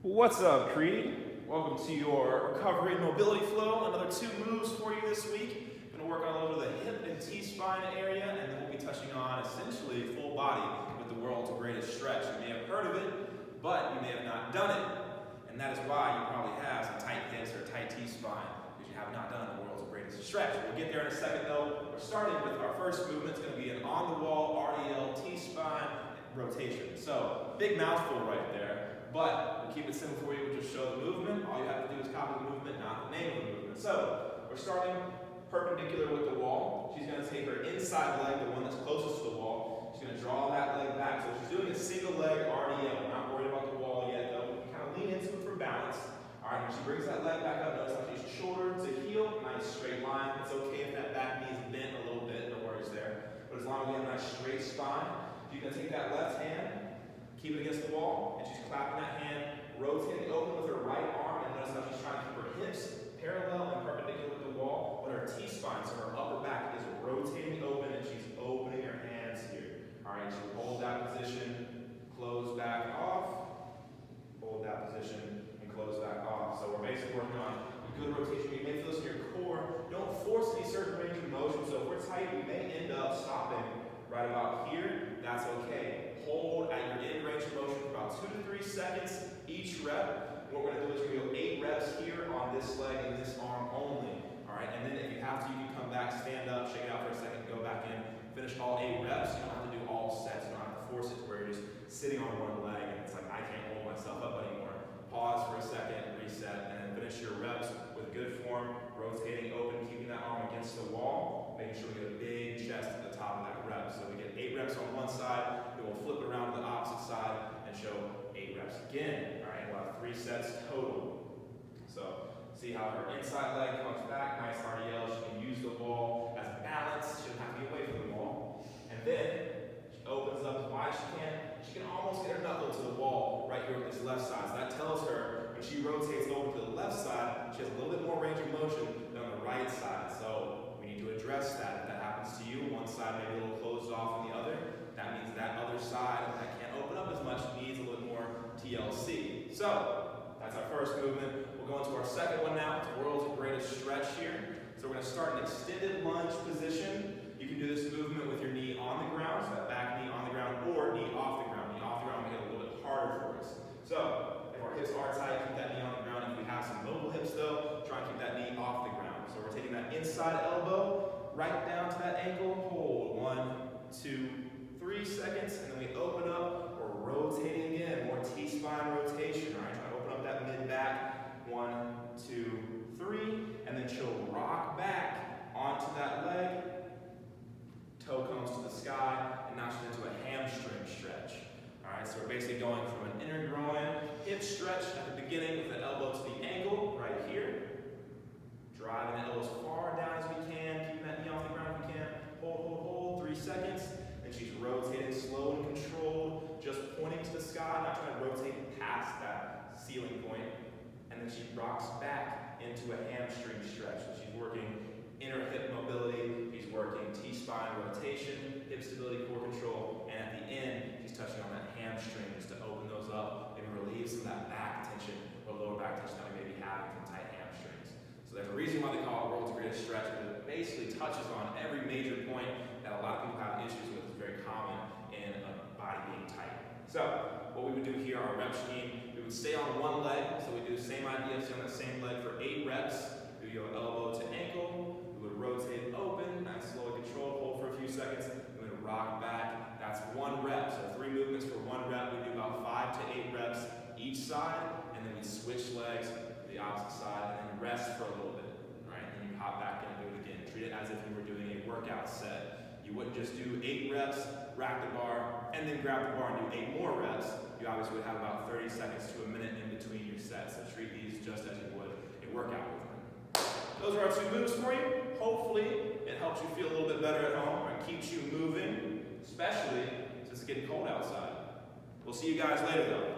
What's up, Creed? Welcome to your recovery and mobility flow. Another 2 moves for you this week. Going to work on a little bit of the hip and T-spine area, and then we'll be touching on essentially full body with the world's greatest stretch. You may have heard of it, but you may have not done it. And that is why you probably have some tight hips or a tight T-spine, because you have not done the world's greatest stretch. We'll get there in a second though. We're starting with our first movement. It's going to be an on-the-wall RDL T-spine rotation. So, big mouthful right there, but we'll keep it simple for you. We'll just show the movement. All you have to do is copy the movement, not the name of the movement. So, we're starting perpendicular with the wall. She's going to take her inside leg, the one that's closest to the wall. She's going to draw that leg back. So she's doing a single leg RDL. We're not worried about the wall yet though. We can kind of lean into it for balance. Alright, when she brings that leg back up, notice how she's shoulder to heel, nice straight line. It's okay if that back knee is bent a little bit, no worries there. But as long as we have a nice straight spine, you're going to take that left hand, keep it against the wall, and she's clapping that hand, rotating open with her right arm, and notice how she's trying to keep her hips parallel and perpendicular with the wall, but her T-spine, so her upper back is rotating open, and she's opening her hands here. Alright, so hold that position, close back off, hold that position, and close back off. So we're basically working on a good rotation. You may feel this in your core. Don't force any certain range of motion, so if we're tight, we may end up stopping right about here. That's okay. Hold at your end range of motion for about 2 to 3 seconds each rep. What we're going to do is we're going to go 8 reps here on this leg and this arm only. Alright, and then if you have to, you can come back, stand up, shake it out for a second, go back in, finish all 8 reps. You don't have to do all sets. You don't have to force it to where you're just sitting on one leg and it's like, I can't hold myself up anymore. Pause for a second, reset, and then finish your reps with good form, rotating open, keeping that arm against the wall, making sure we get a big chest at the top of that rep. So we get 8 reps on one side, then we'll flip it around to the opposite side and show 8 reps again. Alright, we'll have 3 sets total. So see how her inside leg comes back, nice RDL. She can use the wall as balance. She doesn't have to get away from the wall. And then she opens up as wide as she can. She can almost get her knuckle to the wall right here with this left side. So that tells her when she rotates over to the left side, she has a little bit more range of motion than on the right side. So we need to address that. If that happens to you, one side may be a little closed off than the other. That means that other side that can't open up as much needs a little more TLC. So that's our first movement. We'll go into our second one now. It's the world's greatest stretch here. So we're going to start an extended lunge position. You can do this movement with your knee on the ground, so that back knee on the ground, or knee off the ground. Knee off the ground will get a little bit harder for us. So if our hips are tight, keep that knee on the ground. If we have some mobile hips though, try and keep that knee off the ground. So we're taking that inside elbow right down to that ankle. Hold 1, 2, 3 seconds, and then we open up. We're rotating again, more T-spine rotation. All right, try to open up that mid back. 1, 2, 3, and then she'll rock back onto that leg. Toe comes to the sky, and now she's into a hamstring stretch. Alright, so we're basically going from an inner groin hip stretch at the beginning with the elbow to the ankle, right here. Driving the elbows far down as we can, keeping that knee off the ground if we can. Hold, 3 seconds. Then she's rotating slow and controlled, just pointing to the sky, not trying to rotate past that ceiling point. And then she rocks back into a hamstring stretch. So she's working inner hip mobility, she's working T-spine rotation, hip stability, core control, and at the end, she's touching on that hamstring just to open those up, maybe relieve some of that back tension or lower back tension that we may be having from tight hamstrings. So there's a reason why they call it world's greatest stretch, because it basically touches on every major point that a lot of people have issues with. It's very common in a body being tight. So what we would do here, our rep scheme, we would stay on one leg, so we do the same idea, stay on that same leg for 8 reps. We go elbow to ankle. We would rotate open, nice slowly controlled, hold for a few seconds, and we would rock back. That's 1 rep, so 3 movements for 1 rep. We do about 5 to 8 reps each side, and then we switch legs to the opposite side, and then rest for a little bit. Right? And then you hop back in and do it again. Treat it as if you were doing a workout set. You wouldn't just do 8 reps, rack the bar, and then grab the bar and do 8 more reps. You obviously would have about 30 seconds to a minute in between your sets. So treat these just as you would a workout movement. Those are our 2 moves for you. Hopefully, it helps you feel a little bit better at home and keeps you moving, especially since it's getting cold outside. We'll see you guys later though.